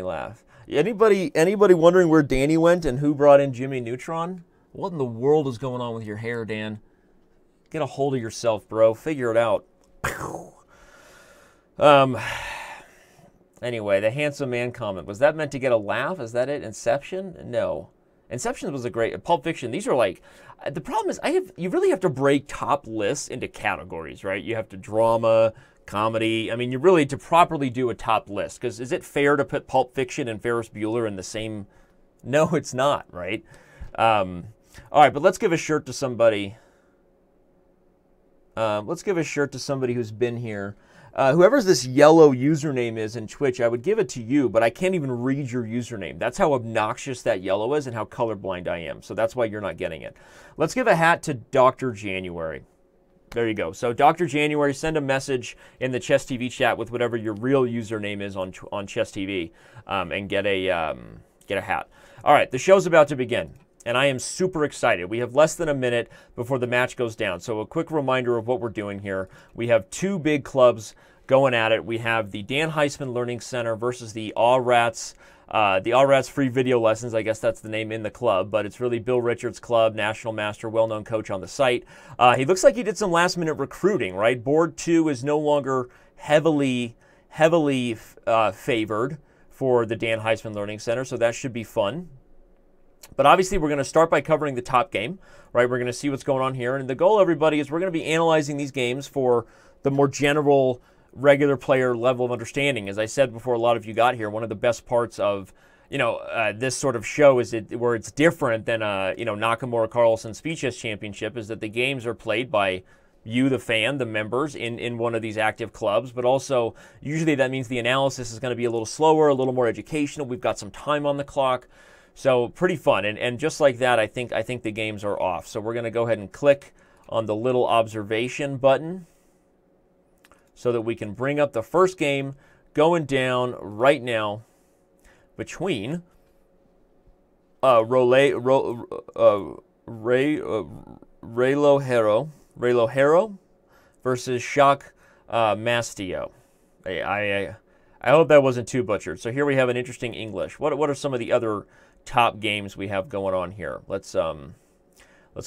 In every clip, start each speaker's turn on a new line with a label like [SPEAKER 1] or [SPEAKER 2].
[SPEAKER 1] Laugh. Anybody wondering where Danny went and who brought in Jimmy Neutron? What in the world is going on with your hair, Dan? Get a hold of yourself, bro. Figure it out. Um. Anyway, the handsome man comment. Was that meant to get a laugh? Is that it? Inception? No. Inception was a great. Pulp Fiction. These are like. The problem is, you really have to break top lists into categories, right? You have to drama, comedy. I mean, you really to properly do a top list. Because is it fair to put Pulp Fiction and Ferris Bueller in the same? No, it's not, right? All right, but let's give a shirt to somebody. Let's give a shirt to somebody who's been here. Whoever's this yellow username is in Twitch, I would give it to you, but I can't even read your username. That's how obnoxious that yellow is and how colorblind I am. So that's why you're not getting it. Let's give a hat to Dr. January. There you go. So Dr. January, send a message in the Chess TV chat with whatever your real username is on Chess TV, and get a hat. All right, the show's about to begin. And I am super excited. We have less than a minute before the match goes down. So a quick reminder of what we're doing here. We have two big clubs going at it. We have the Dan Heisman Learning Center versus the Aw Rats. The Aw Rats Free Video Lessons, I guess that's the name in the club, but it's really Bill Richards' club, national master, well-known coach on the site. He looks like he did some last-minute recruiting, right? Board 2 is no longer heavily favored for the Dan Heisman Learning Center, so that should be fun. But obviously, we're going to start by covering the top game, right? We're going to see what's going on here. And the goal, everybody, is we're going to be analyzing these games for the more general, regular player level of understanding. As I said before a lot of you got here, one of the best parts of, this sort of show is where it's different than, Nakamura Carlsen Speed Chess Championship is that the games are played by you, the fan, the members in one of these active clubs. But also, usually that means the analysis is going to be a little slower, a little more educational. We've got some time on the clock. So pretty fun, and just like that, I think the games are off. So we're going to go ahead and click on the little observation button so that we can bring up the first game going down right now between Raylohero versus Shock Mastio. I hope that wasn't too butchered. So here we have an interesting English. What are some of the other top games we have going on here? Let's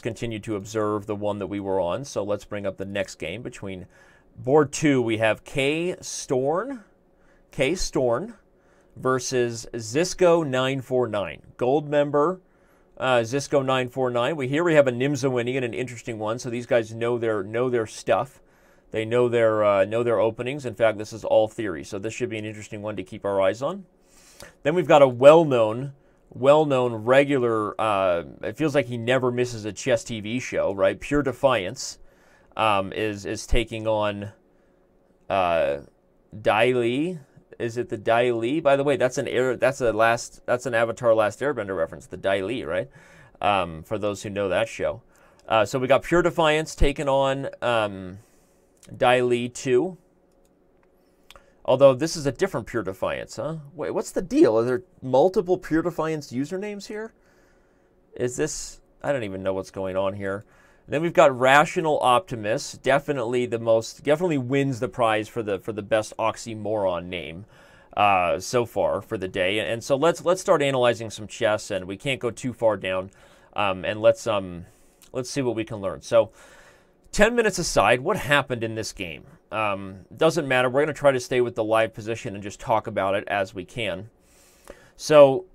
[SPEAKER 1] continue to observe the one that we were on. So let's bring up the next game between board 2. We have K Storn versus Zisco 949, gold member. Zisco 949. Here we have a Nimza winning and an interesting one. So these guys know their stuff. They know their openings. In fact, this is all theory. So this should be an interesting one to keep our eyes on. Then we've got a well-known regular, it feels like he never misses a chess TV show, right? Pure Defiance is taking on Dai Li. Is it the Dai Li? By the way, that's an Avatar Last Airbender reference, the Dai Li, right? For those who know that show. So we got Pure Defiance taking on Dai Li 2. Although this is a different Pure Defiance, huh? Wait, what's the deal? Are there multiple Pure Defiance usernames here? Is this... I don't even know what's going on here. Then we've got Rational Optimist. Definitely wins the prize for the best oxymoron name so far for the day. And so let's start analyzing some chess, and we can't go too far down. And let's see what we can learn. So 10 minutes aside, what happened in this game? Doesn't matter. We're going to try to stay with the live position and just talk about it as we can. So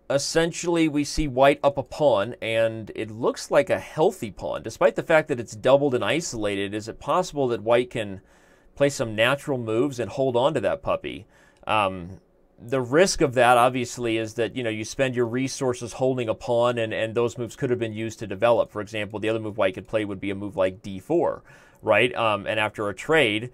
[SPEAKER 1] essentially, we see white up a pawn, and it looks like a healthy pawn. Despite the fact that it's doubled and isolated, is it possible that white can play some natural moves and hold on to that puppy? The risk of that, obviously, is that you spend your resources holding a pawn, and those moves could have been used to develop. For example, the other move white could play would be a move like d4, right? And after a trade,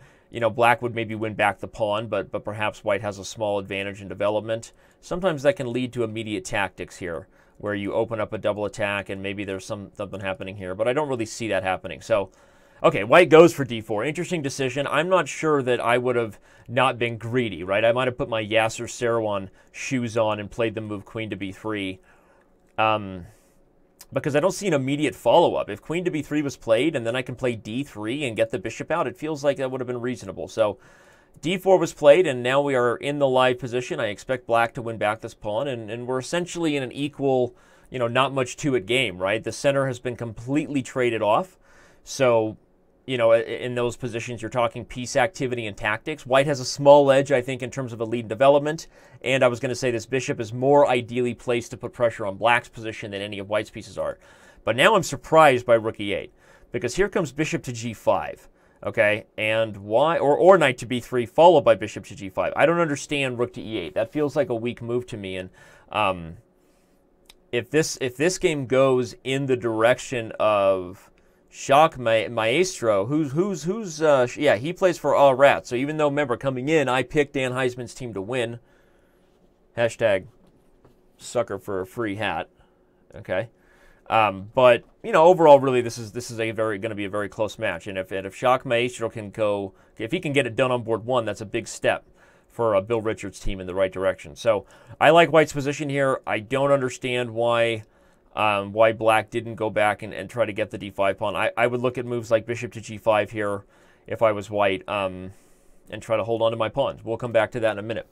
[SPEAKER 1] black would maybe win back the pawn, but perhaps white has a small advantage in development. Sometimes that can lead to immediate tactics here, where you open up a double attack and maybe there's something happening here, but I don't really see that happening. So, okay, white goes for d4. Interesting decision. I'm not sure that I would have not been greedy, right? I might have put my Yasser Seirawan shoes on and played the move queen to b3. Because I don't see an immediate follow-up. If queen to b3 was played and then I can play d3 and get the bishop out, it feels like that would have been reasonable. So D4 was played, and now we are in the live position. I expect black to win back this pawn, and we're essentially in an equal, not much to it game, right? The center has been completely traded off. So, in those positions, you're talking piece activity and tactics. White has a small edge, I think, in terms of a lead in development. And I was going to say this bishop is more ideally placed to put pressure on black's position than any of white's pieces are. But now I'm surprised by rook e8, because here comes bishop to g5. Okay, and why, or knight to b3 followed by bishop to g5. I don't understand rook to e8. That feels like a weak move to me. And if this game goes in the direction of Shock Maestro, he plays for All Rat. So even though, remember, coming in, I picked Dan Heisman's team to win. Hashtag sucker for a free hat. Okay. But overall, really, this is going to be a very close match. And if Shock Maestro can go, if he can get it done on board 1, that's a big step for Bill Richards' team in the right direction. So I like white's position here. I don't understand why black didn't go back and try to get the d5 pawn. I would look at moves like bishop to g5 here if I was white, and try to hold on to my pawns. We'll come back to that in a minute.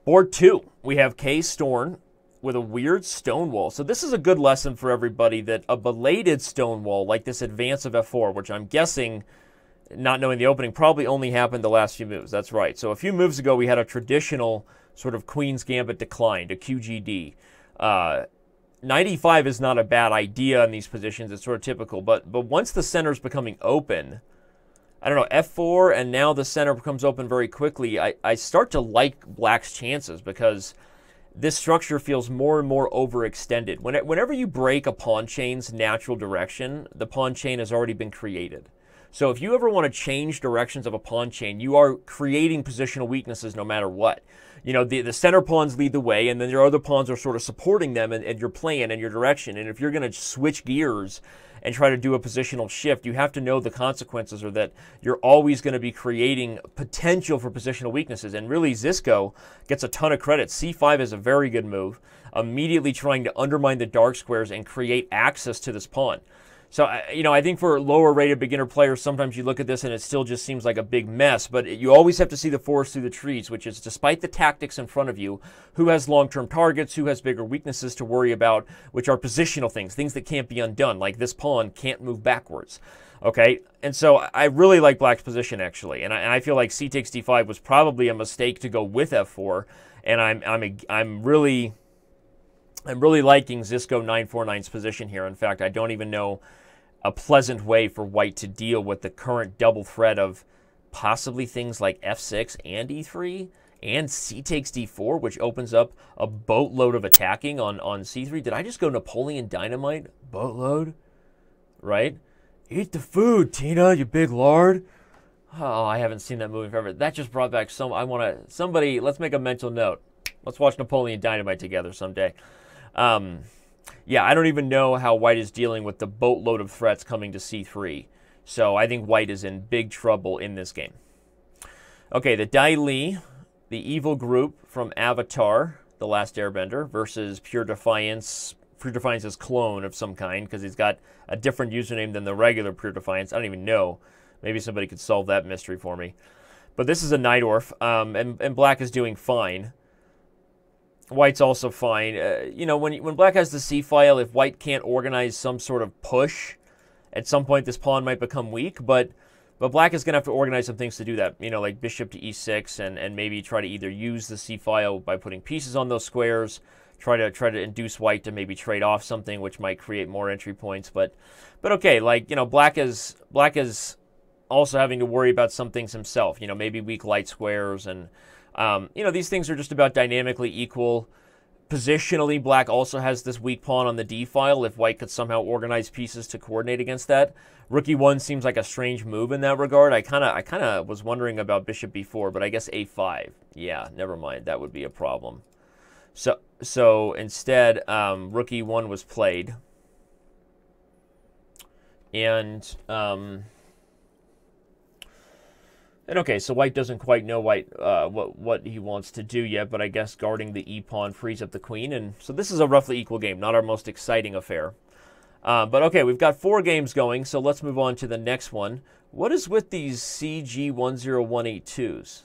[SPEAKER 1] Board 2, we have K Storn with a weird stone wall. So this is a good lesson for everybody that a belated stone wall, like this advance of f4, which I'm guessing, not knowing the opening, probably only happened the last few moves. That's right. So a few moves ago, we had a traditional sort of Queen's Gambit decline to QGD. Knight e5 is not a bad idea in these positions. It's sort of typical. But once the center is becoming open, I don't know, f4, and now the center becomes open very quickly, I start to like black's chances, because this structure feels more and more overextended. Whenever you break a pawn chain's natural direction, the pawn chain has already been created. So if you ever want to change directions of a pawn chain, you are creating positional weaknesses no matter what. The center pawns lead the way, and then your other pawns are sort of supporting them and your plan and your direction. And if you're going to switch gears and try to do a positional shift, you have to know the consequences, or that you're always going to be creating potential for positional weaknesses. And really, Zisco gets a ton of credit. C5 is a very good move, immediately trying to undermine the dark squares and create access to this pawn. So, I think for lower-rated beginner players, sometimes you look at this and it still just seems like a big mess. But you always have to see the forest through the trees, which is, despite the tactics in front of you, who has long-term targets, who has bigger weaknesses to worry about, which are positional things that can't be undone, like this pawn can't move backwards. Okay, and so I really like black's position, actually. And I feel like c takes d5 was probably a mistake to go with f4. And I'm really liking Zisco 949's position here. In fact, I don't even know a pleasant way for white to deal with the current double threat of possibly things like f6 and e3 and c takes d4, which opens up a boatload of attacking on c3. Did I just go Napoleon Dynamite? Boatload? Right? Eat the food, Tina, you big lard. Oh, I haven't seen that movie forever. That just brought back somebody, let's make a mental note. Let's watch Napoleon Dynamite together someday. Yeah, I don't even know how white is dealing with the boatload of threats coming to c3. So I think white is in big trouble in this game. Okay, the Dai Li, the evil group from Avatar, The Last Airbender, versus Pure Defiance's clone of some kind, because he's got a different username than the regular Pure Defiance. I don't even know. Maybe somebody could solve that mystery for me. But this is a Najdorf, and black is doing fine. White's also fine. When black has the c-file, if white can't organize some sort of push, at some point this pawn might become weak, but black is going to have to organize some things to do that. Like bishop to e6, and maybe try to either use the c-file by putting pieces on those squares, try to induce white to maybe trade off something, which might create more entry points. But okay, black is also having to worry about some things himself. Maybe weak light squares, and these things are just about dynamically equal. Positionally, black also has this weak pawn on the d-file if white could somehow organize pieces to coordinate against that. Rook e1 seems like a strange move in that regard. I kind of was wondering about bishop b4, but I guess a5. Yeah, never mind. That would be a problem. So instead, rook e1 was played. And okay, so white doesn't quite know what he wants to do yet, but I guess guarding the e-pawn frees up the queen. And so this is a roughly equal game, not our most exciting affair. But okay, we've got 4 games going, so let's move on to the next one. What is with these CG10182s?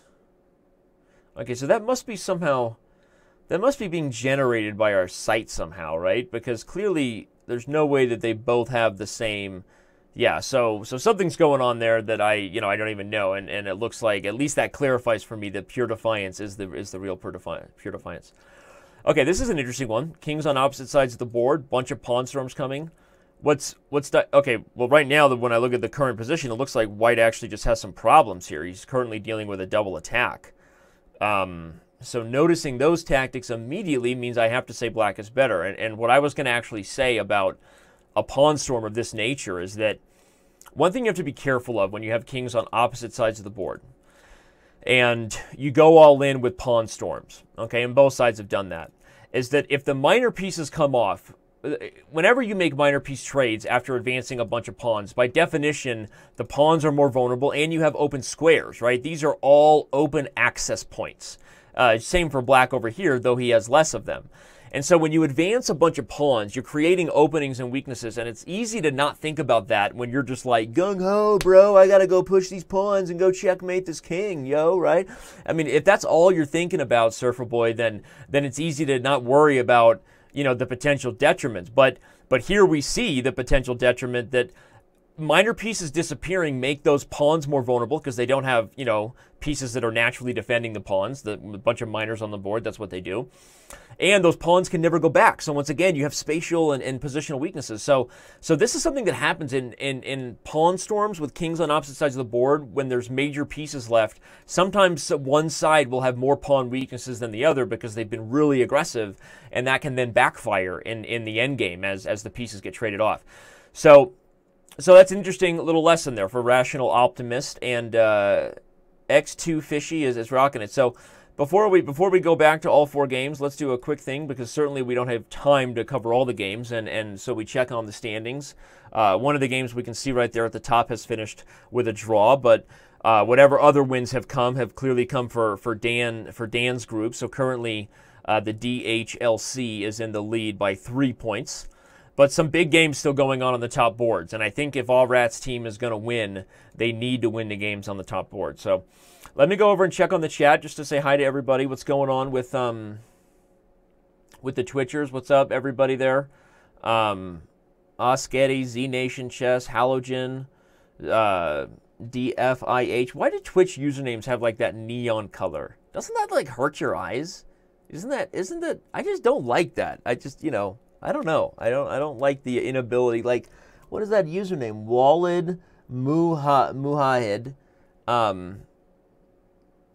[SPEAKER 1] Okay, so that must be somehow, that must be being generated by our site somehow, right? Because clearly there's no way that they both have the same. Yeah, so something's going on there that I don't even know, and it looks like at least that clarifies for me that Pure Defiance is the real Pure Defiance. Okay, this is an interesting one. Kings on opposite sides of the board, bunch of pawn storms coming. What's that? Okay, well right now when I look at the current position, it looks like White actually just has some problems here. He's currently dealing with a double attack. So noticing those tactics immediately means I have to say Black is better. And what I was going to actually say about a pawn storm of this nature is that one thing you have to be careful of when you have kings on opposite sides of the board and you go all in with pawn storms, okay, and both sides have done that, is that if the minor pieces come off, whenever you make minor piece trades after advancing a bunch of pawns, by definition, the pawns are more vulnerable and you have open squares, right? These are all open access points. Same for Black over here, though he has less of them. And so when you advance a bunch of pawns, you're creating openings and weaknesses, and it's easy to not think about that when you're just like, gung-ho, bro, I gotta go push these pawns and go checkmate this king, yo, right? I mean, if that's all you're thinking about, Surfer Boy, then it's easy to not worry about, the potential detriments. But here we see the potential detriment that minor pieces disappearing make those pawns more vulnerable because they don't have, pieces that are naturally defending the pawns. A bunch of minors on the board, that's what they do. And those pawns can never go back. So once again, you have spatial and positional weaknesses. So this is something that happens in pawn storms with kings on opposite sides of the board when there's major pieces left. Sometimes one side will have more pawn weaknesses than the other because they've been really aggressive, and that can then backfire in the end game as the pieces get traded off. So that's an interesting little lesson there for Rational Optimist, and X2 Fishy is rocking it. So before we go back to all four games, let's do a quick thing because certainly we don't have time to cover all the games, and so we check on the standings. One of the games we can see right there at the top has finished with a draw, but whatever other wins have clearly come for Dan's group. So currently the DHLC is in the lead by 3 points. But some big games still going on the top boards. And I think if All Rats' team is going to win, they need to win the games on the top board. So let me go over and check on the chat just to say hi to everybody. What's going on with the Twitchers? What's up, everybody there? Osketty, Z Nation Chess, Halogen, DFIH. Why do Twitch usernames have like that neon color? Doesn't that like hurt your eyes? Isn't that? I just don't like that. I just, I don't know. I don't like the inability. Like, what is that username? Walid Muhahid,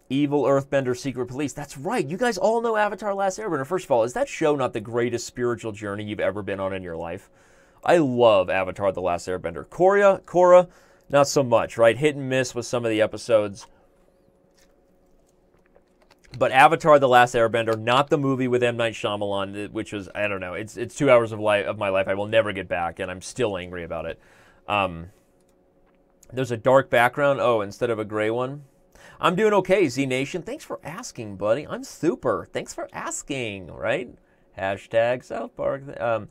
[SPEAKER 1] Evil Earthbender Secret Police. That's right. You guys all know Avatar: Last Airbender. First of all, is that show not the greatest spiritual journey you've ever been on in your life? I love Avatar: The Last Airbender. Korra, not so much, right? Hit and miss with some of the episodes. But Avatar: The Last Airbender, not the movie with M. Night Shyamalan, which was, I don't know, it's 2 hours of my life I will never get back, and I'm still angry about it. There's a dark background, instead of a gray one. I'm doing okay, Z Nation. Thanks for asking, buddy. I'm super. Thanks for asking, right? Hashtag South Park. And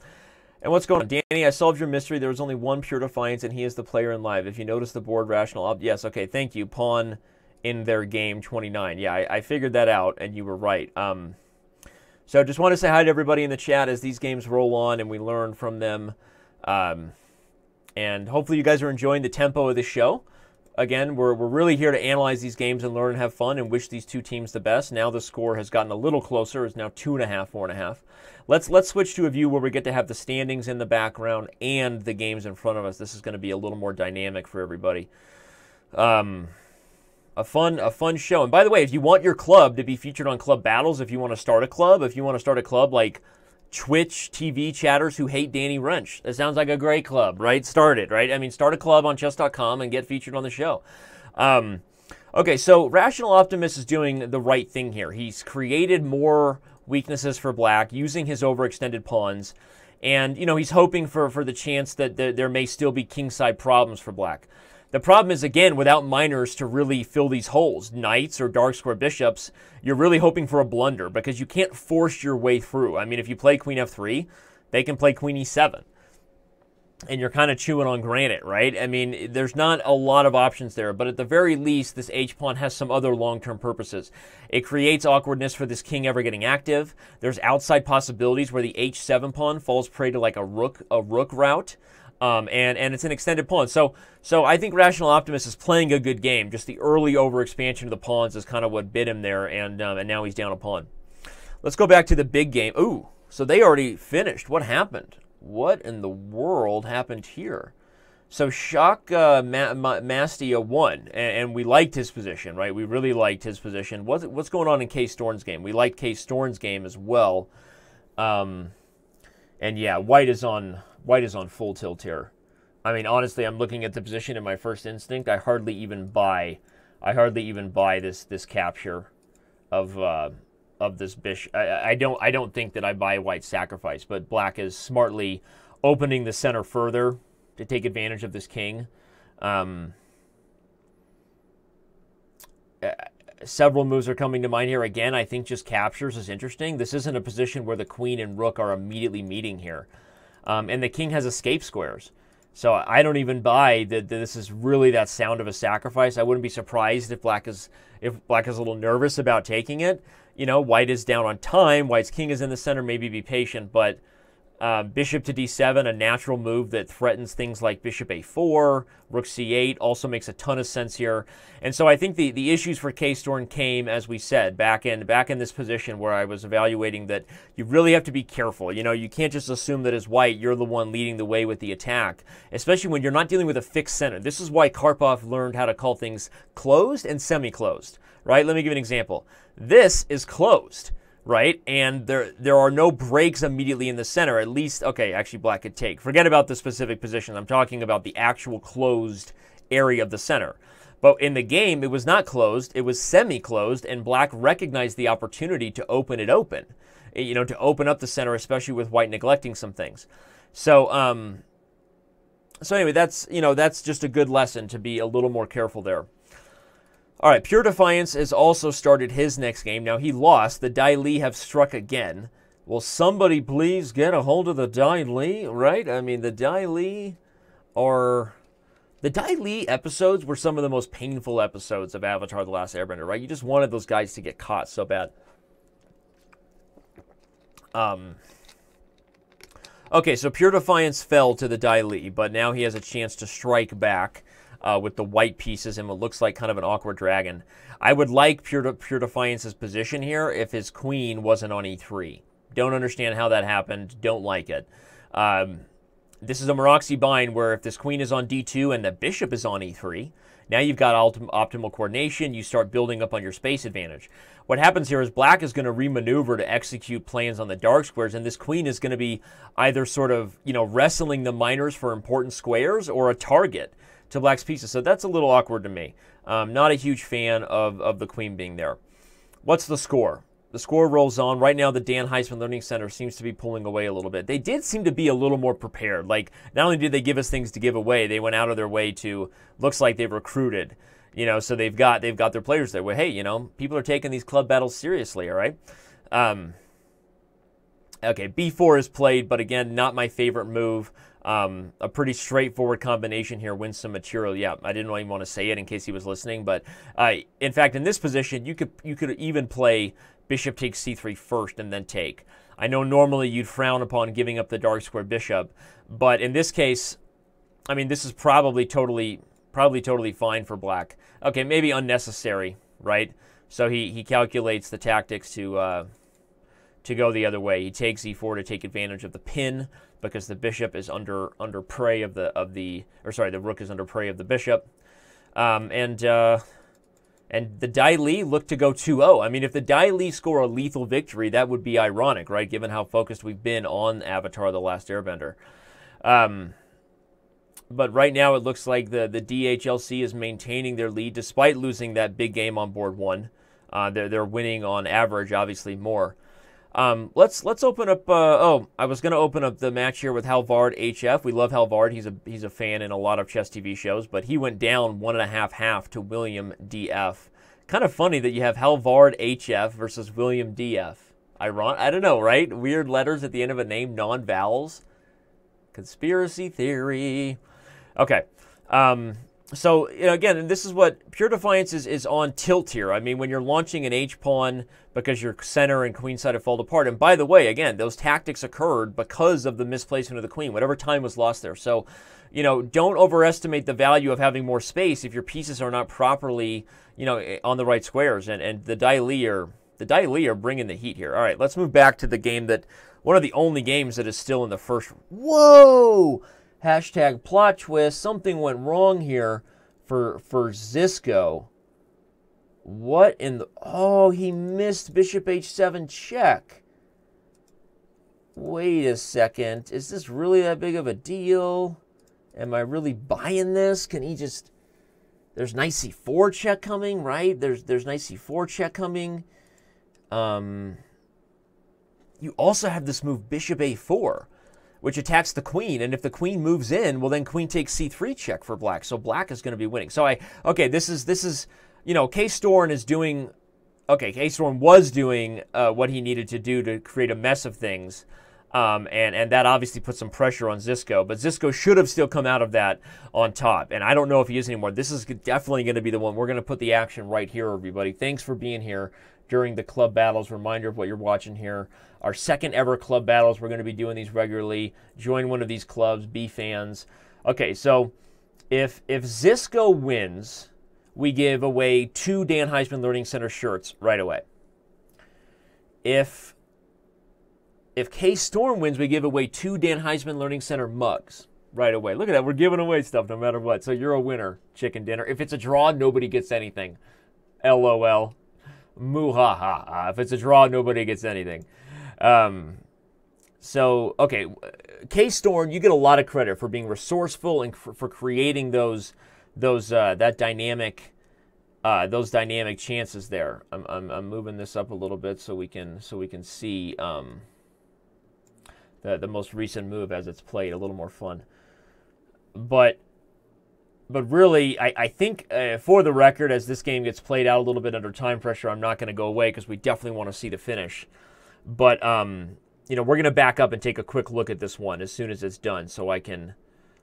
[SPEAKER 1] what's going on? Danny, I solved your mystery. There was only one Pure Defiance, and he is the player in live. If you notice the board rational, yes, okay, thank you. Pawn in their game 29. Yeah, I figured that out, and you were right. So just want to say hi to everybody in the chat as these games roll on and we learn from them. And hopefully you guys are enjoying the tempo of the show. Again, we're really here to analyze these games and learn and have fun and wish these two teams the best. Now the score has gotten a little closer. It's now 2.5, 4.5. Let's switch to a view where we get to have the standings in the background and the games in front of us. This is going to be a little more dynamic for everybody. A fun show. And by the way, if you want your club to be featured on Club Battles, if you want to start a club like Twitch TV chatters who hate Danny Rensch, that sounds like a great club, right? Start it, right? I mean, start a club on chess.com and get featured on the show. Okay, so Rational Optimist is doing the right thing here. He's created more weaknesses for Black using his overextended pawns. And, he's hoping for the chance that there may still be kingside problems for Black. The problem is, again, without minors to really fill these holes, knights or dark square bishops, you're really hoping for a blunder because you can't force your way through. I mean, if you play queen f3, they can play queen e7. and you're kind of chewing on granite, right? I mean, there's not a lot of options there, but at the very least, this H-pawn has some other long-term purposes. It creates awkwardness for this king ever getting active. There's outside possibilities where the H7 pawn falls prey to like a rook route, and it's an extended pawn. So I think Rational Optimist is playing a good game. Just the early overexpansion of the pawns is kind of what bit him there, and now he's down a pawn. Let's go back to the big game. Ooh, so they already finished. What happened? What in the world happened here? So Shock Mastia won, and we liked his position, right? We really liked his position. What's going on in K Storn's game? We liked K Storn's game as well. And yeah, White is on full tilt here. I mean, honestly, I'm looking at the position in my first instinct. I hardly even buy this capture of this bishop. I don't think that I buy White's sacrifice, but Black is smartly opening the center further to take advantage of this king. Several moves are coming to mind here. Again, I think just captures is interesting. This isn't a position where the queen and rook are immediately meeting here. And the king has escape squares. So I don't even buy that this is really that sound of a sacrifice. I wouldn't be surprised if Black is a little nervous about taking it. You know, White is down on time. White's king is in the center. Maybe be patient. But bishop to d7, a natural move that threatens things like bishop a4, rook c8, also makes a ton of sense here. And so I think the issues for K-Storn came, as we said, back in this position where I was evaluating that you really have to be careful. You know, you can't just assume that as White, you're the one leading the way with the attack, especially when you're not dealing with a fixed center. This is why Karpov learned how to call things closed and semi-closed, right? Let me give you an example. This is closed, right? And there are no breaks immediately in the center. At least, okay, actually Black could take. Forget about the specific position. I'm talking about the actual closed area of the center. But in the game, it was not closed. It was semi-closed, and Black recognized the opportunity to open it open. You know, to open up the center, especially with White neglecting some things. So, anyway, that's just a good lesson to be a little more careful there. All right, Pure Defiance has also started his next game. Now, he lost. The Dai Li have struck again. Will somebody please get a hold of the Dai Li, right? I mean, the Dai Li episodes were some of the most painful episodes of Avatar: The Last Airbender, right? You just wanted those guys to get caught so bad. Okay, so Pure Defiance fell to the Dai Li, but now he has a chance to strike back with the white pieces and what looks like kind of an awkward dragon. I would like Pure Defiance's position here if his queen wasn't on e3. Don't understand how that happened. Don't like it. This is a Maroczy bind where if this queen is on d2 and the bishop is on e3, now you've got optimal coordination. You start building up on your space advantage. What happens here is Black is going to remaneuver to execute plans on the dark squares, and this queen is going to be either sort of, wrestling the minors for important squares or a target to Black's pieces. So that's a little awkward to me. Not a huge fan of the queen being there. What's the score? The score rolls on. Right now, the Dan Heisman Learning Center seems to be pulling away a little bit. They did seem to be a little more prepared. Like, not only did they give us things to give away, they went out of their way to, looks like they've recruited, so they've got their players there. Well, hey, people are taking these club battles seriously, all right? Okay, b4 is played, but again, not my favorite move. A pretty straightforward combination here, wins some material. Yeah, I didn't even want to say it in case he was listening, but in fact, in this position, you could even play bishop takes c3 first and then take. I know normally you'd frown upon giving up the dark square bishop, but in this case, I mean, this is probably totally fine for Black. Okay, maybe unnecessary, right? So he calculates the tactics to go the other way. He takes e4 to take advantage of the pin because the bishop is under prey of the rook is under prey of the bishop, and the Dai Li look to go 2-0. I mean, if the Dai Li score a lethal victory, that would be ironic, right? Given how focused we've been on Avatar: The Last Airbender. But right now, it looks like the DHLC is maintaining their lead despite losing that big game on board 1. They're winning on average, obviously more. Let's open up. I was going to open up the match here with Halvard HF. We love Halvard. He's a fan in a lot of chess TV shows, but he went down 1.5 to William DF. Kind of funny that you have Halvard HF versus William DF. I don't know, right? Weird letters at the end of a name, non-vowels. Conspiracy theory. Okay. So, again, this is what Pure Defiance is on tilt here. I mean, when you're launching an H-pawn because your center and queen side have fallen apart. And by the way, again, those tactics occurred because of the misplacement of the queen, whatever time was lost there. So, don't overestimate the value of having more space if your pieces are not properly, on the right squares. And the Dai Li are bringing the heat here. All right, let's move back to the game one of the only games that is still in the first. Whoa! Hashtag plot twist. Something went wrong here for Zisco. What in the... Oh, he missed bishop h7 check. Wait a second. Is this really that big of a deal? Am I really buying this? Can he just... There's knight c4 check coming, right? There's knight c4 check coming. You also have this move bishop a4, which attacks the queen, and if the queen moves in, well, then queen takes c3 check for black, so black is going to be winning. So this is K-Storm is doing, K-Storm was doing what he needed to do to create a mess of things, and that obviously put some pressure on Zisco, but Zisco should have still come out of that on top, and I don't know if he is anymore. This is definitely going to be the one. We're going to put the action right here, everybody. Thanks for being here during the club battles. Reminder of what you're watching here. Our second ever club battles. We're going to be doing these regularly. Join one of these clubs. Be fans. Okay, so if Zisco wins, we give away 2 Dan Heisman Learning Center shirts right away. If K-Storm wins, we give away 2 Dan Heisman Learning Center mugs right away. Look at that. We're giving away stuff no matter what. So you're a winner, chicken dinner. If it's a draw, nobody gets anything. LOL. Moo-ha-ha. If it's a draw, nobody gets anything. K-Storm, you get a lot of credit for being resourceful and for creating those dynamic chances there. I'm moving this up a little bit so we can see the most recent move as it's played, a little more fun. But really, I think, for the record, as this game gets played out a little bit under time pressure, I'm not going to go away because we definitely want to see the finish. But, we're going to back up and take a quick look at this one as soon as it's done so I can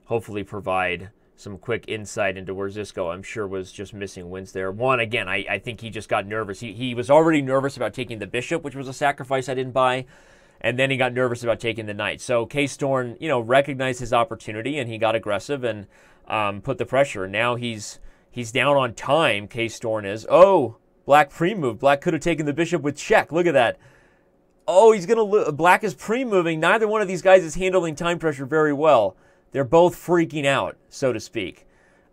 [SPEAKER 1] hopefully provide some quick insight into where Zisco, I'm sure, was just missing wins there. One, again, I think he just got nervous. He was already nervous about taking the bishop, which was a sacrifice I didn't buy. And then he got nervous about taking the knight. So K-Storm, recognized his opportunity and he got aggressive and put the pressure. Now he's down on time, K-Storm is. Oh, black pre-move. Black could have taken the bishop with check. Look at that. Oh, black is pre-moving. Neither one of these guys is handling time pressure very well. They're both freaking out, so to speak.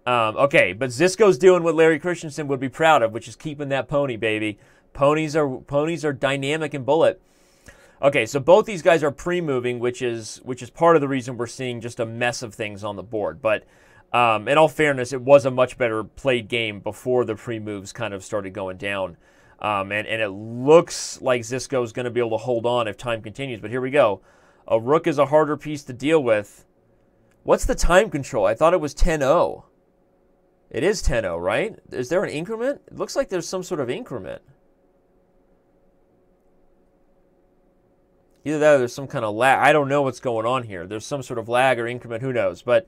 [SPEAKER 1] But Zisco's doing what Larry Christensen would be proud of, which is keeping that pony, baby. Ponies are dynamic and bullet. Okay, so both these guys are pre-moving, which is part of the reason we're seeing just a mess of things on the board. But in all fairness, it was a much better played game before the pre-moves kind of started going down. And it looks like Zisco is going to be able to hold on if time continues. But here we go. A rook is a harder piece to deal with. What's the time control? I thought it was 10-0. It is 10-0, right? Is there an increment? It looks like there's some sort of increment. Either that or there's some kind of lag. I don't know what's going on here. There's some sort of lag or increment. Who knows? But,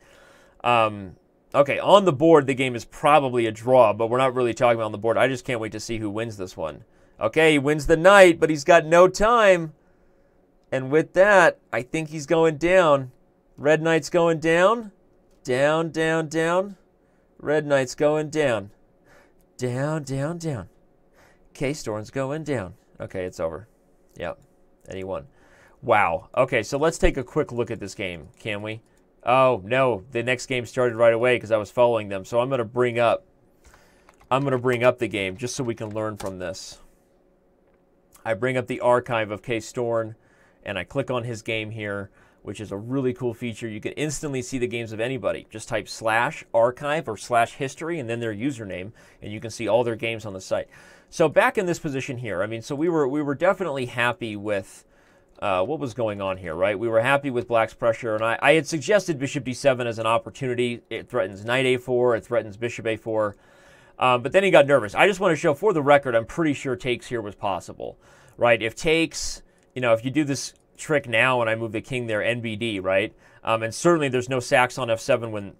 [SPEAKER 1] okay, on the board, the game is probably a draw, but we're not really talking about on the board. I just can't wait to see who wins this one. Okay, he wins the knight, but he's got no time. And with that, I think he's going down. Red knight's going down. Down, down, down. Red knight's going down. Down, down, down. K-Storm's going down. Okay, it's over. Yep, and he won. Wow. Okay, so let's take a quick look at this game, can we? Oh, no, the next game started right away because I was following them. So I'm going to bring up the game just so we can learn from this. I bring up the archive of K-Storm, and I click on his game here, which is a really cool feature. You can instantly see the games of anybody. Just type /archive or /history and then their username, and you can see all their games on the site. So back in this position here, I mean, so we were definitely happy with what was going on here, right? We were happy with black's pressure, and I had suggested bishop d7 as an opportunity. It threatens knight a4, it threatens bishop a4, but then he got nervous. I just want to show, for the record, I'm pretty sure takes here was possible, right? If takes, if you do this trick now when I move the king there, NBD, right? And certainly there's no sacks on f7 when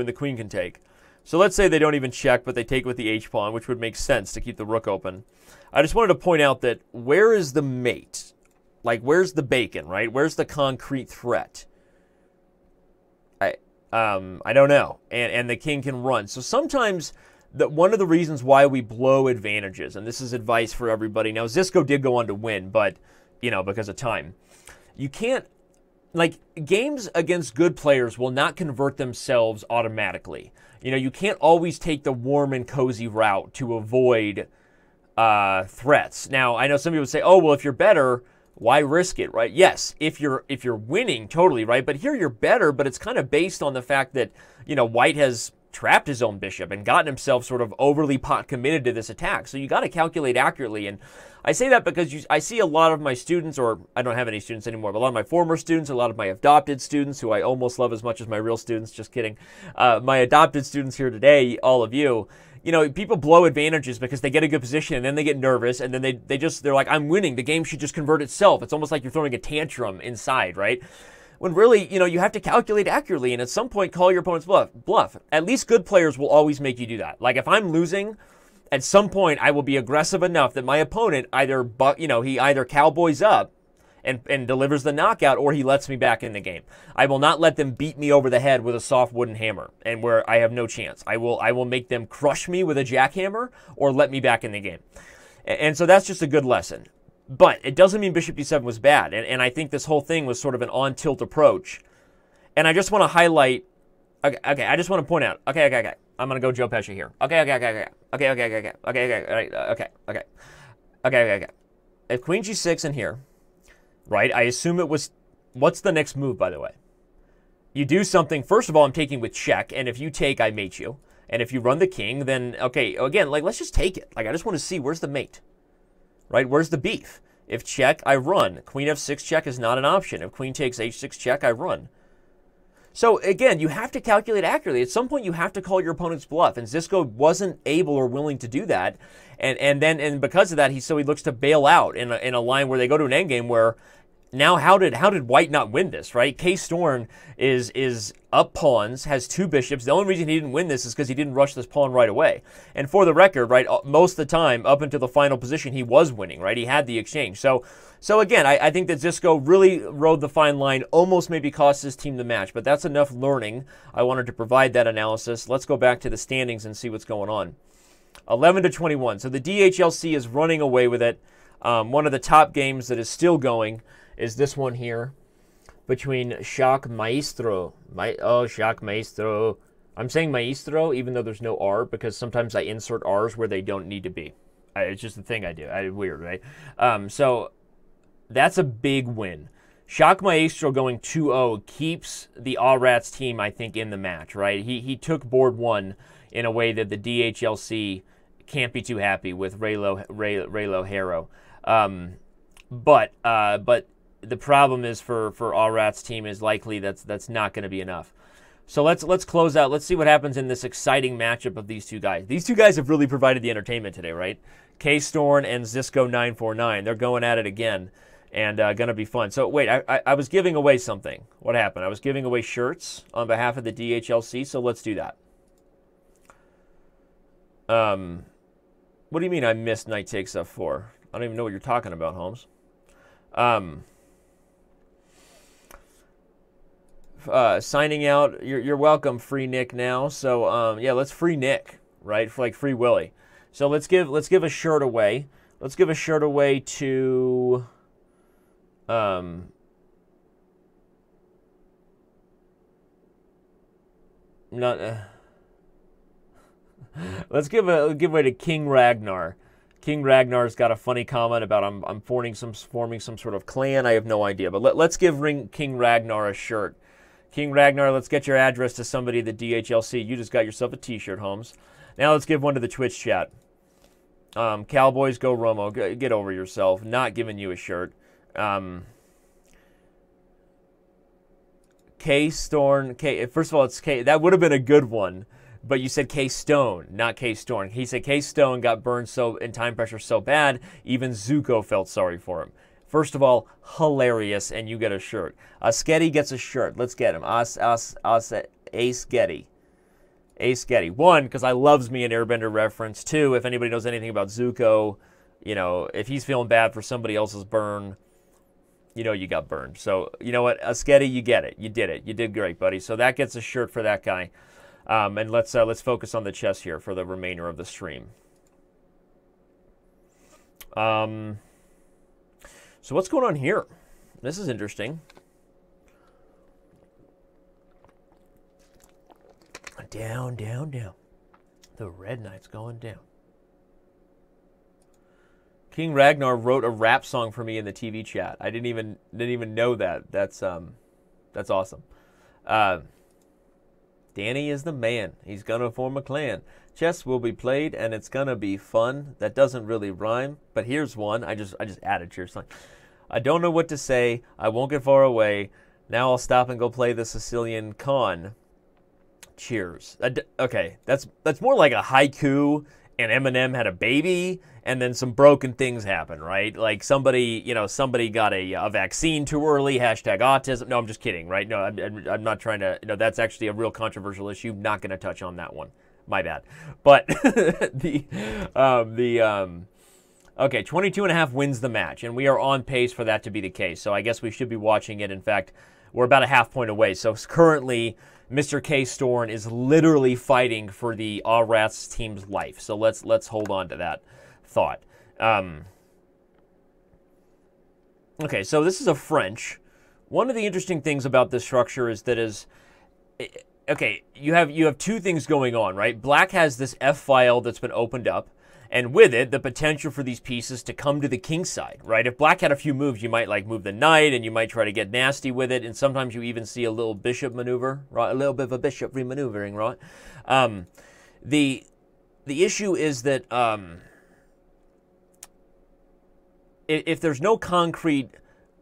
[SPEAKER 1] the queen can take. So let's say they don't even check, but they take with the h-pawn, which would make sense to keep the rook open. I just wanted to point out that where is the mate? Like, where's the bacon, right? Where's the concrete threat? I don't know. And the king can run. So sometimes one of the reasons why we blow advantages, and this is advice for everybody. Now, Zisco did go on to win, but, because of time. You can't, games against good players will not convert themselves automatically. You can't always take the warm and cozy route to avoid threats. Now, I know some people would say, oh, well, if you're better, why risk it, right? Yes, if you're winning, totally, right? But here you're better, but it's kind of based on the fact that, White has trapped his own bishop and gotten himself sort of overly pot committed to this attack. So you got to calculate accurately. And I say that because I see a lot of my students, or I don't have any students anymore, but a lot of my former students, a lot of my adopted students, who I almost love as much as my real students, just kidding. My adopted students here today, all of you, people blow advantages because they get a good position and then they get nervous and then they're like, I'm winning. The game should just convert itself. It's almost like you're throwing a tantrum inside, right? When really, you have to calculate accurately and at some point call your opponent's bluff. At least good players will always make you do that. Like if I'm losing, at some point I will be aggressive enough that my opponent he either cowboys up and delivers the knockout, or he lets me back in the game. I will not let them beat me over the head with a soft wooden hammer, and where I have no chance. I will make them crush me with a jackhammer, or let me back in the game. And so that's just a good lesson. But it doesn't mean bishop d7 was bad, and I think this whole thing was sort of an on-tilt approach. And I just want to highlight, okay, I just want to point out, okay. I'm going to go Joe Pesci here. Okay. If queen g6 in here, right? I assume it was, what's the next move, by the way? You do something, first of all, I'm taking with check, and if you take, I mate you. And if you run the king, then, okay, again, let's just take it. I just want to see, where's the mate? Right? Where's the beef? If check, I run. Queen f6 check is not an option. If queen takes h6 check, I run. So, again, you have to calculate accurately. At some point, you have to call your opponent's bluff, and Zisco wasn't able or willing to do that. And because of that, he looks to bail out in a line where they go to an endgame where now how did White not win this, right? K Storn is up pawns, has two bishops. The only reason he didn't win this is because he didn't rush this pawn right away. And for the record, right, most of the time up until the final position, he was winning, right? He had the exchange. So again, I think that Zisco really rode the fine line, almost maybe cost his team the match, but that's enough learning. I wanted to provide that analysis. Let's go back to the standings and see what's going on. 11-21. So the DHLC is running away with it. One of the top games that is still going is this one here between Shock Maestro. Shock Maestro. I'm saying Maestro even though there's no R because sometimes I insert R's where they don't need to be. It's just the thing I do. Weird, right? So that's a big win. Shock Maestro going 2-0 keeps the All Rats team, I think, in the match, right? He took board one in a way that the DHLC can't be too happy with Raylo Harrow. But the problem is for All Rats team is likely that's not going to be enough. So let's close out. Let's see what happens in this exciting matchup of these two guys. These two guys have really provided the entertainment today, right? K Storn and Zisco 949. They're going at it again, and going to be fun. So wait, I was giving away something. What happened? I was giving away shirts on behalf of the DHLC. So let's do that. What do you mean I missed knight takes f4? I don't even know what you're talking about, Holmes. Signing out. You're welcome, Free Nick. Now, so yeah, let's free Nick, right? For like Free Willy. So let's give a shirt away. Let's give a shirt away to let's give away to King Ragnar. King Ragnar's got a funny comment about I'm forming some sort of clan. I have no idea, but let's give King Ragnar a shirt. King Ragnar, let's get your address to somebody at the DHLC. You just got yourself a T-shirt, Holmes. Now let's give one to the Twitch chat. Cowboys go Romo. Get over yourself. Not giving you a shirt. K Storn. First of all, it's K. That would have been a good one. But you said K Stone, not K Storn. He said K Stone got burned in time pressure so bad, even Zuko felt sorry for him. First of all, hilarious, and you get a shirt. Sketty gets a shirt. Let's get him. Ace Getty. Ace Getty. One, because I loves me an Airbender reference. Two, if anybody knows anything about Zuko, you know, if he's feeling bad for somebody else's burn, you know you got burned. So, you know what, Sketty, you get it. You did it. You did great, buddy. So that gets a shirt for that guy. And let's focus on the chest here for the remainder of the stream. So what's going on here? This is interesting. Down, down, down. The Red Knight's going down. King Ragnar wrote a rap song for me in the TV chat. I didn't even know that. That's awesome. Danny is the man. He's gonna form a clan. Chess will be played and it's gonna be fun. That doesn't really rhyme, but here's one. I just added to your song. I don't know what to say. I won't get far away. Now I'll stop and go play the Sicilian con. Cheers. Okay, that's more like a haiku, and Eminem had a baby, and then some broken things happen, right? Like somebody got a vaccine too early, hashtag autism. No, I'm just kidding, right? No, I'm not trying to, that's actually a real controversial issue. Not going to touch on that one. My bad. But okay, 22.5 wins the match, and we are on pace for that to be the case. So I guess we should be watching it. In fact, we're about a half point away. So currently, Mr. K. Storn is literally fighting for the Rats team's life. So let's hold on to that thought. Okay, so this is a French. One of the interesting things about this structure is that okay, you have two things going on, right? Black has this F file that's been opened up, and with it, the potential for these pieces to come to the king side, right? If Black had a few moves, you might like move the knight, and you might try to get nasty with it, and sometimes you even see a little bishop maneuver, right? A little bit of a bishop remaneuvering, right? The issue is that if there's no concrete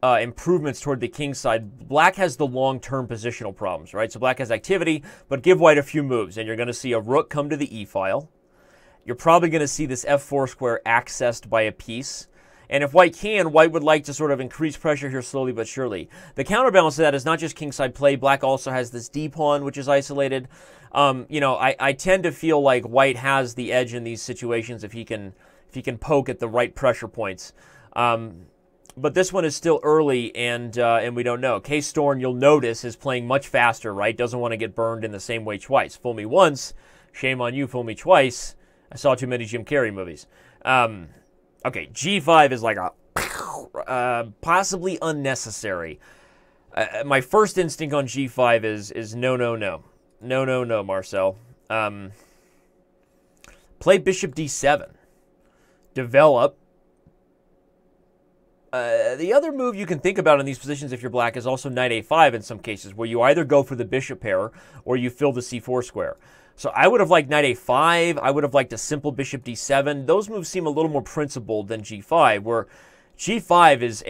[SPEAKER 1] improvements toward the king side, Black has the long-term positional problems, right? So Black has activity, but give White a few moves, and you're going to see a rook come to the e file. You're probably going to see this f4 square accessed by a piece. And if White can, White would like to sort of increase pressure here slowly but surely. The counterbalance to that is not just kingside play. Black also has this d-pawn, which is isolated. I tend to feel like White has the edge in these situations if he can poke at the right pressure points. But this one is still early, and we don't know. K. Storn, you'll notice, is playing much faster, right? Doesn't want to get burned in the same way twice. Fool me once, shame on you, fool me twice. I saw too many Jim Carrey movies. Okay, G5 is like a possibly unnecessary. My first instinct on G5 is no, no, no. No, no, no, Marcel. Play Bishop D7. Develop. The other move you can think about in these positions if you're Black is also Knight A5 in some cases, where you either go for the bishop pair or you fill the C4 square. So I would have liked Knight A5. I would have liked a simple Bishop D7. Those moves seem a little more principled than G5, where G5 is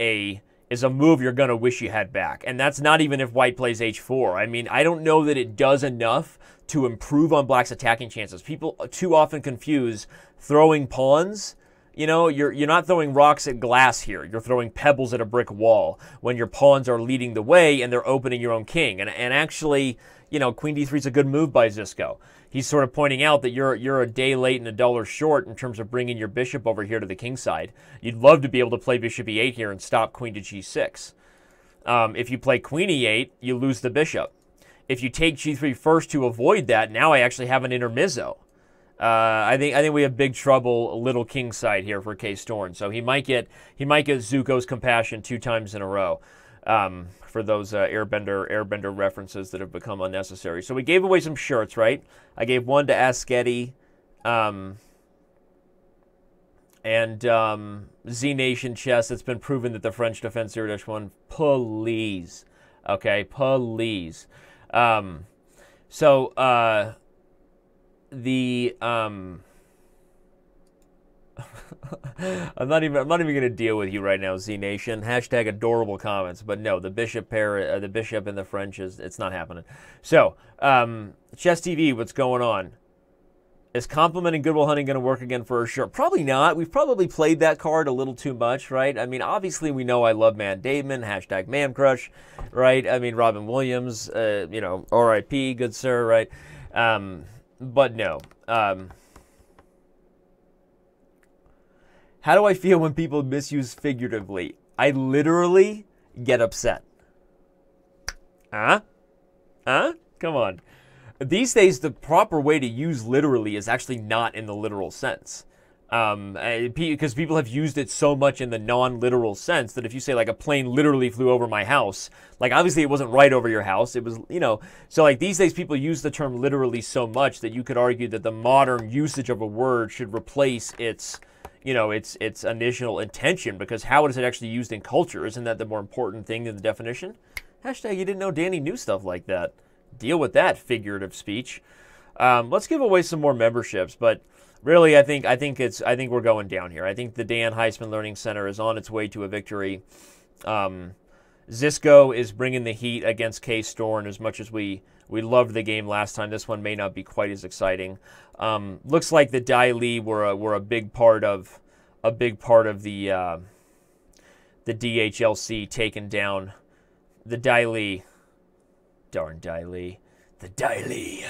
[SPEAKER 1] a move you're going to wish you had back. And that's not even if White plays H4. I mean, I don't know that it does enough to improve on Black's attacking chances. People too often confuse throwing pawns. You know, you're not throwing rocks at glass here. You're throwing pebbles at a brick wall when your pawns are leading the way and they're opening your own king. And actually, you know, Queen D3 is a good move by Zisco. He's sort of pointing out that you're a day late and $1 short in terms of bringing your bishop over here to the king side. You'd love to be able to play Bishop E8 here and stop Queen to G6. If you play Queen E8, you lose the bishop. If you take G3 first to avoid that, now I actually have an intermezzo. I think we have big trouble little king side here for K. Storn. So he might get Zuko's compassion 2 times in a row. For those airbender references that have become unnecessary. So we gave away some shirts, right? I gave one to Askedi, and Z Nation Chess. It's been proven that the French defense 0-1. Please, okay, please. I'm not even going to deal with you right now, Z Nation. Hashtag adorable comments, but no, the bishop pair, the bishop in the French it's not happening. So, Chess TV, what's going on? Is Compliment and Goodwill Hunting going to work again for sure? Probably not. We've probably played that card a little too much, right? I mean, obviously we know I love Matt Damon, hashtag Man Crush, right? I mean, Robin Williams, you know, R.I.P., good sir, right? But no. How do I feel when people misuse figuratively? I literally get upset. Huh? Come on. These days, the proper way to use literally is actually not in the literal sense. Because people have used it so much in the non-literal sense that if you say, like, a plane literally flew over my house, like, obviously it wasn't right over your house. It was, you know, so, like, these days people use the term literally so much that you could argue that the modern usage of a word should replace its, you know, its initial intention, because how is it actually used in culture? Isn't that the more important thing than the definition? Hashtag you didn't know Danny knew stuff like that. Deal with that figurative speech. Let's give away some more memberships, but really, I think we're going down here. I think the Dan Heisman Learning Center is on its way to a victory. Zisco is bringing the heat against K-Storm. As much as we loved the game last time, this one may not be quite as exciting. Looks like the Dai Li were a big part of the DHLC taking down the Dai Li. Darn Dai Li. The Dai Li.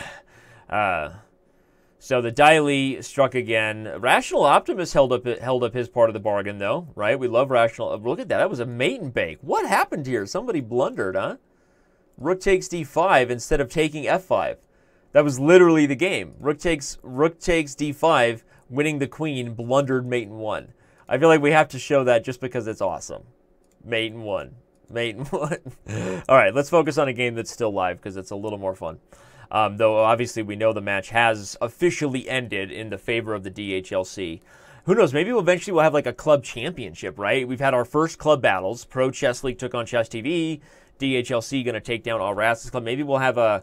[SPEAKER 1] So the Dai Li struck again. Rational Optimist held up his part of the bargain, though, right? We love Rational. Look at that. That was a mate and bake. What happened here? Somebody blundered, huh? Rook takes d5 instead of taking f5. That was literally the game. Rook takes d5, winning the queen, blundered mate and 1. I feel like we have to show that just because it's awesome. Mate and 1. Mate and 1. All right, let's focus on a game that's still live because it's a little more fun. Though obviously we know the match has officially ended in the favor of the DHLC. Who knows? Maybe eventually we'll have like a club championship, right? We've had our first club battles. Pro Chess League took on Chess TV. DHLC going to take down All Rastas Club. Maybe we'll have a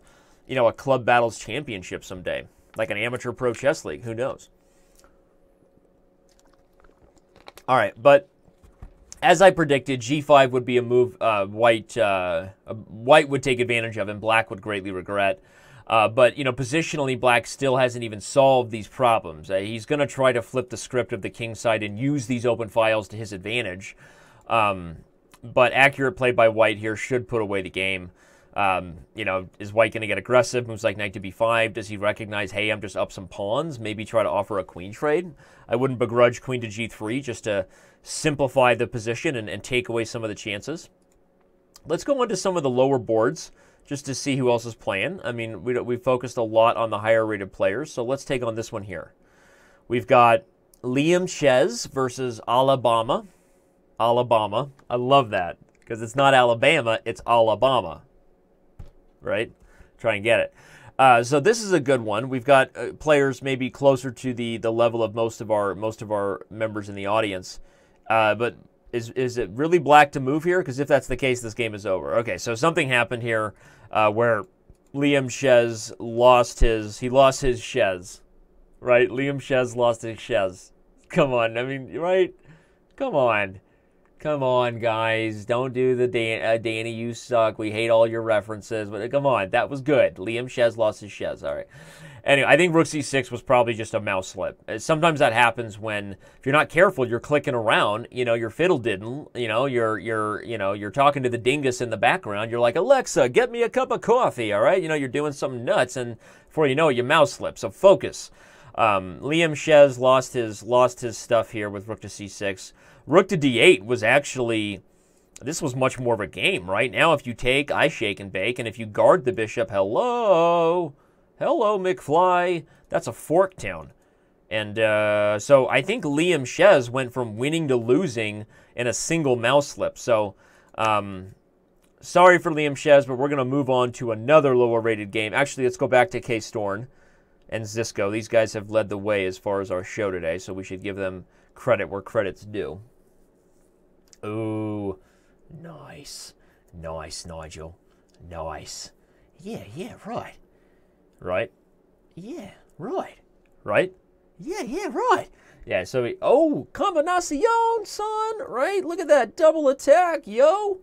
[SPEAKER 1] club battles championship someday, like an amateur Pro Chess League. Who knows? All right, but as I predicted, G5 would be a move White would take advantage of and Black would greatly regret. But, you know, positionally, Black still hasn't even solved these problems. He's going to try to flip the script of the king side and use these open files to his advantage. But accurate play by White here should put away the game. You know, is White going to get aggressive? Moves like knight to b5. Does he recognize, hey, I'm just up some pawns? Maybe try to offer a queen trade? I wouldn't begrudge queen to g3 just to simplify the position and take away some of the chances. Let's go on to some of the lower boards just to see who else is playing. I mean, we focused a lot on the higher rated players, so let's take on this one here. We've got Liam Chez versus Alabama. Alabama. I love that because it's not Alabama, it's Alabama. Right? Try and get it. So this is a good one. We've got players maybe closer to the level of most of our members in the audience. But is it really Black to move here? Because if that's the case, this game is over. Okay, so something happened here where Liam Chez lost his Chez, right? Liam Chez lost his Chez. Come on, I mean, right? Come on, guys. Don't do the Danny, you suck. We hate all your references. But come on, that was good. Liam Chez lost his Chez. All right. Anyway, I think Rook C6 was probably just a mouse slip. Sometimes that happens when, if you're not careful, you're clicking around. You know, your fiddle didn't. You know, you're talking to the dingus in the background. You're like, Alexa, get me a cup of coffee. All right. You know, you're doing something nuts, and before you know it, you mouse slip. So focus. Liam Chez lost his stuff here with Rook to C6. Rook to D8 was actually, this was much more of a game, right? Now if you take, I shake and bake, and if you guard the bishop, hello, McFly, that's a fork town. And so I think Liam Chez went from winning to losing in a single mouse slip. So sorry for Liam Chez, but we're going to move on to another lower rated game. Actually, let's go back to K-Storm and Zisco. These guys have led the way as far as our show today, so we should give them credit where credit's due. Ooh, nice. Nice, Nigel. Nice. Yeah, right. Right? Yeah, right. Right? Yeah, right. Yeah, so combinación, son, right? Look at that double attack, yo.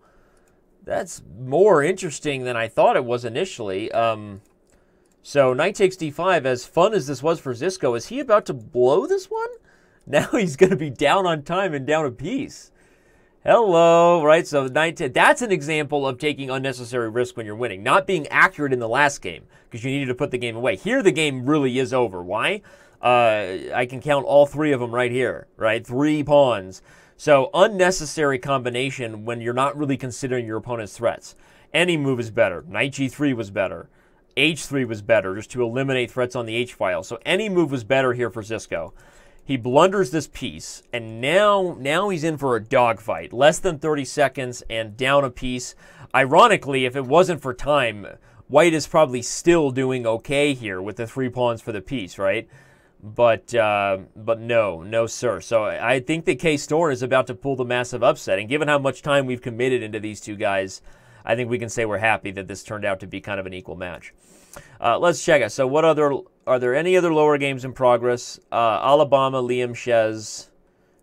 [SPEAKER 1] That's more interesting than I thought it was initially. So knight takes d5, as fun as this was for Zisco, is he about to blow this one? Now he's going to be down on time and down a piece. Hello, right? So that's an example of taking unnecessary risk when you're winning. Not being accurate in the last game because you needed to put the game away. Here the game really is over. Why? I can count all 3 of them right here, right? 3 pawns. So unnecessary combination when you're not really considering your opponent's threats. Any move is better. Knight g3 was better. h3 was better, just to eliminate threats on the h-file. So any move was better here for Zisco. He blunders this piece, and now he's in for a dogfight. Less than 30 seconds and down a piece. Ironically, if it wasn't for time, White is probably still doing okay here with the 3 pawns for the piece, right? But no, sir. So I think that K-Storn is about to pull the massive upset, and given how much time we've committed into these 2 guys, I think we can say we're happy that this turned out to be kind of an equal match. Let's check it. So what are there any other lower games in progress? Alabama, Liam Shez.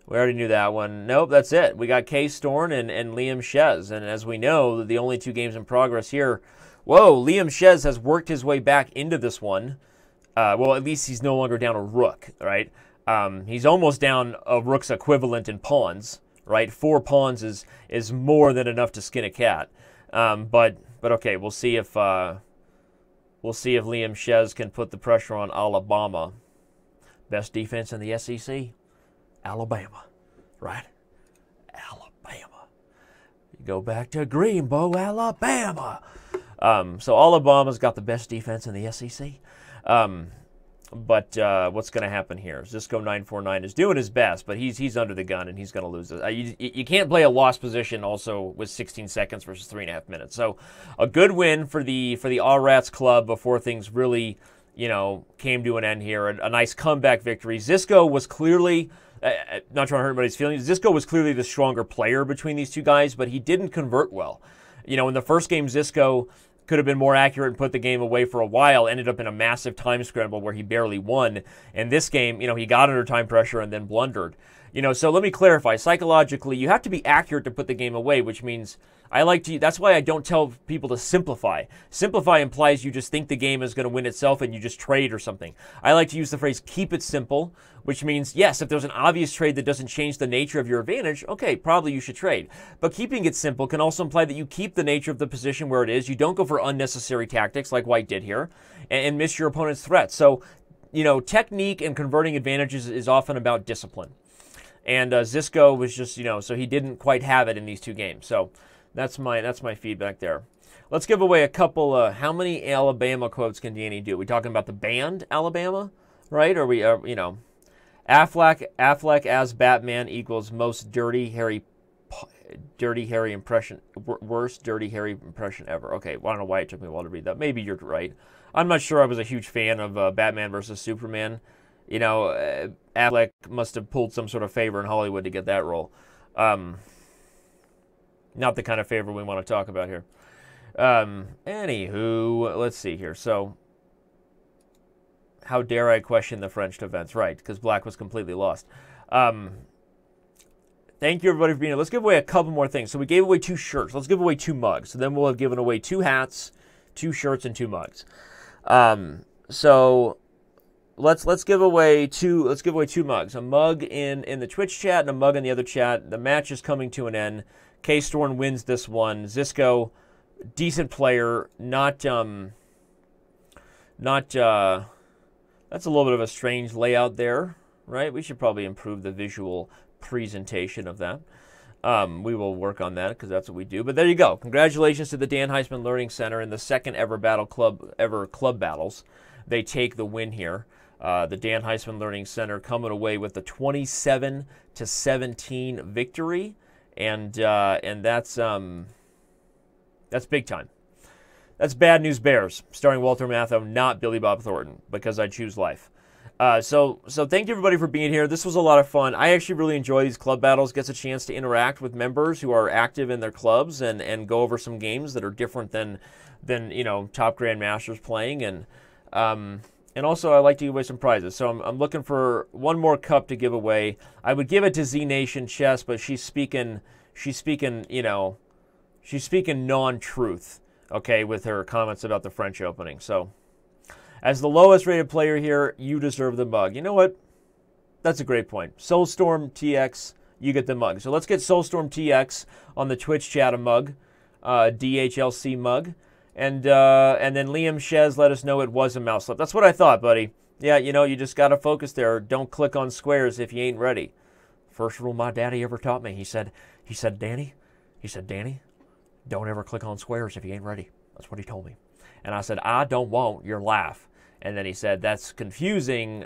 [SPEAKER 1] We already knew that one. Nope, that's it. We got K-Storn and Liam Shez. And as we know, the only 2 games in progress here. Whoa, Liam Shez has worked his way back into this one. Well, at least he's no longer down a rook, right? He's almost down a rook's equivalent in pawns, right? 4 pawns is more than enough to skin a cat. But okay, we'll see if Liam Shez can put the pressure on Alabama. Best defense in the SEC, Alabama, right? Alabama. You go back to Greenbow, Alabama. So Alabama's got the best defense in the SEC. But what's going to happen here? Zisco 949 is doing his best, but he's under the gun and he's going to lose this. You can't play a lost position also with 16 seconds versus 3.5 minutes. So a good win for the All-Rats club before things really, came to an end here. A nice comeback victory. Zisco was clearly, not trying to hurt anybody's feelings, Zisco was clearly the stronger player between these 2 guys, but he didn't convert well. In the first game, Zisco could have been more accurate and put the game away for a while, ended up in a massive time scramble where he barely won. And this game, he got under time pressure and then blundered. So let me clarify. Psychologically, you have to be accurate to put the game away, which means that's why I don't tell people to simplify. Simplify implies you just think the game is going to win itself and you just trade or something. I like to use the phrase keep it simple, which means, yes, if there's an obvious trade that doesn't change the nature of your advantage, okay, probably you should trade. But keeping it simple can also imply that you keep the nature of the position where it is. You don't go for unnecessary tactics like White did here and miss your opponent's threats. So, technique and converting advantages is often about discipline. And Zisco was just, so he didn't quite have it in these 2 games. So that's my feedback there. Let's give away a couple. How many Alabama quotes can Danny do? We talking about the band Alabama, right? Or we, Affleck as Batman equals most dirty Harry impression, worst dirty Harry impression ever. Okay, well, I don't know why it took me a while to read that. Maybe you're right. I'm not sure I was a huge fan of Batman versus Superman. Affleck must have pulled some sort of favor in Hollywood to get that role. Not the kind of favor we want to talk about here. Anywho, let's see here. So, how dare I question the French defense? Right, because Black was completely lost. Thank you, everybody, for being here. Let's give away a couple more things. So we gave away 2 shirts. Let's give away 2 mugs. So then we'll have given away 2 hats, 2 shirts, and 2 mugs. So let's give away 2 mugs. A mug in the Twitch chat and a mug in the other chat. The match is coming to an end. K-Storn wins this one. Zisco, decent player, not that's a little bit of a strange layout there, right? We should probably improve the visual presentation of that. We will work on that because that's what we do. But there you go. Congratulations to the Dan Heisman Learning Center in the second ever club battles. They take the win here. The Dan Heisman Learning Center coming away with the 27-17 victory, and that's big time. That's Bad News Bears, starring Walter Matthau, not Billy Bob Thornton, because I choose life. So thank you, everybody, for being here. This was a lot of fun. I actually really enjoy these club battles. Gets a chance to interact with members who are active in their clubs and go over some games that are different than top grandmasters playing. And also, I like to give away some prizes. So I'm looking for one more cup to give away. I would give it to Z Nation Chess, but she's speaking non-truth, okay, with her comments about the French opening. So As the lowest rated player here, you deserve the mug. You know what? That's a great point. Soulstorm TX, you get the mug. So let's get Soulstorm TX on the Twitch chat a mug, DHLC mug. And then Liam Shez let us know it was a mouse slip. That's what I thought, buddy. Yeah, you know, you just got to focus there. Don't click on squares if you ain't ready. First rule my daddy ever taught me. He said, Danny, don't ever click on squares if you ain't ready. That's what he told me. And I said, I don't want your laugh. And then he said, that's confusing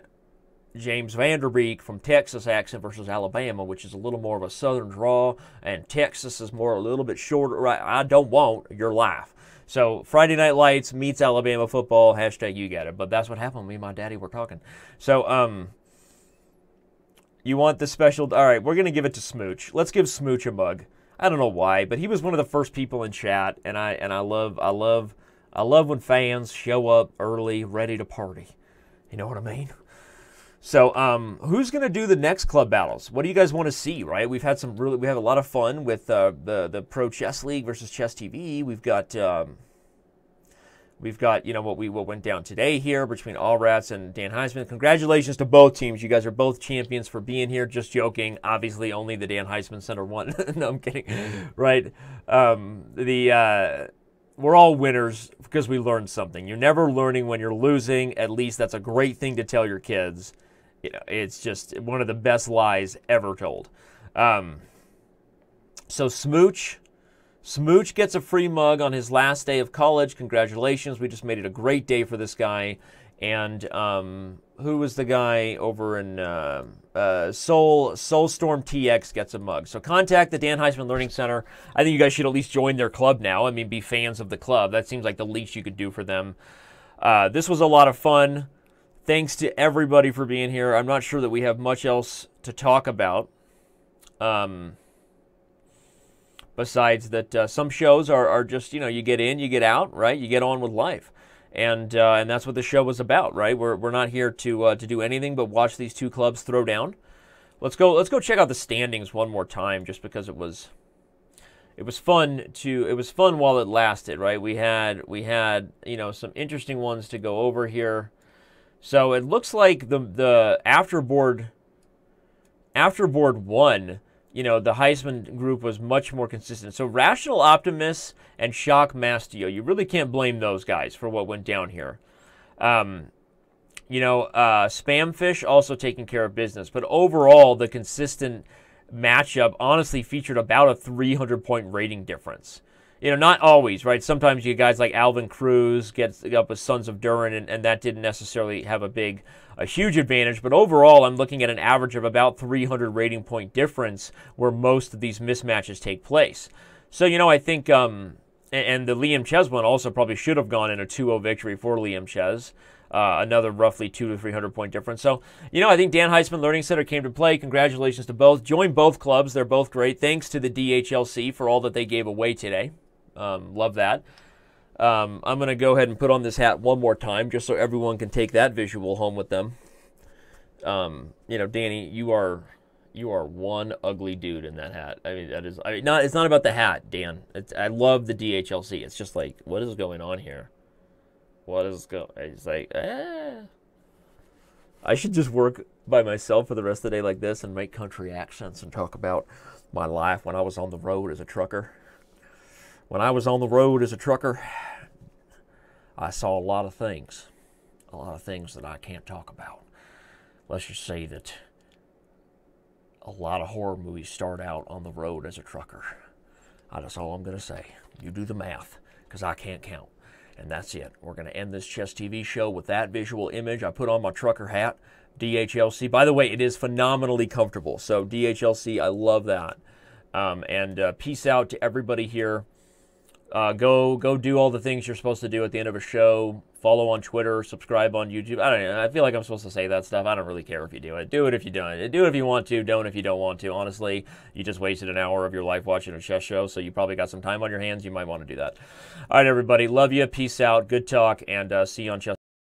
[SPEAKER 1] James Vanderbeek from Texas accent versus Alabama, which is a little more of a southern drawl, and Texas is more a little bit shorter. Right? I don't want your laugh. So Friday Night Lights meets Alabama football, hashtag you get it. But that's what happened. Me and my daddy were talking. So you want the special? All right, we're going to give it to Smooch. Let's give Smooch a mug. I don't know why, but he was one of the first people in chat, and I love when fans show up early, ready to party. You know what I mean? So, who's going to do the next club battles? What do you guys want to see, right? We have a lot of fun with the Pro Chess League versus Chess TV. We've got you know, what went down today here between Allrats and Dan Heisman. Congratulations to both teams. You guys are both champions for being here. Just joking. Obviously, only the Dan Heisman Center won. No, I'm kidding. Right? We're all winners because we learned something. You're never learning when you're losing. At least that's a great thing to tell your kids. You know, it's just one of the best lies ever told. So Smooch gets a free mug on his last day of college. Congratulations. We just made it a great day for this guy. And who was the guy over in Soulstorm TX gets a mug. So contact the Dan Heisman Learning Center. I think you guys should at least join their club now. I mean, be fans of the club. That seems like the least you could do for them. This was a lot of fun. Thanks to everybody for being here. I'm not sure that we have much else to talk about. Besides that some shows are just, you know, you get in, you get out, right? You get on with life. And that's what the show was about, right? We're not here to do anything but watch these two clubs throw down. Let's go check out the standings one more time, just because it was fun while it lasted, right? We had you know, some interesting ones to go over here. So it looks like the afterboard 1, you know, the Heisman group was much more consistent. So Rational Optimists and Shock Mastio, you really can't blame those guys for what went down here. You know, Spamfish also taking care of business. But overall, the consistent matchup honestly featured about a 300-point rating difference. You know, not always, right? Sometimes you guys like Alvin Cruz gets up with Sons of Durin, and that didn't necessarily have a huge advantage. But overall, I'm looking at an average of about 300 rating point difference where most of these mismatches take place. So, you know, I think, and the Liam Ches one also probably should have gone in a 2-0 victory for Liam Ches. Another roughly 200 to 300 point difference. So, you know, I think Dan Heisman Learning Center came to play. Congratulations to both. Join both clubs. They're both great. Thanks to the DHLC for all that they gave away today. Love that. I'm going to go ahead and put on this hat one more time just so everyone can take that visual home with them. You know, Danny, you are one ugly dude in that hat. I mean, it's not about the hat, Dan. I love the DHLC. It's just like, what is going on here? It's like, I should just work by myself for the rest of the day like this and make country accents and talk about my life when I was on the road as a trucker. When I was on the road as a trucker, I saw a lot of things that I can't talk about. Let's just say that a lot of horror movies start out on the road as a trucker. That's all I'm going to say. You do the math, because I can't count. And that's it. We're going to end this Chess TV show with that visual image. I put on my trucker hat, DHLC. By the way, it is phenomenally comfortable. So DHLC, I love that. And peace out to everybody here. Go do all the things you're supposed to do at the end of a show. Follow on Twitter, subscribe on YouTube. I don't know. I feel like I'm supposed to say that stuff. I don't really care if you do it. Do it if you don't. Do it if you want to. Don't if you don't want to. Honestly, you just wasted an hour of your life watching a chess show, so you probably got some time on your hands. You might want to do that. All right, everybody. Love you. Peace out. Good talk, and see you on Chess.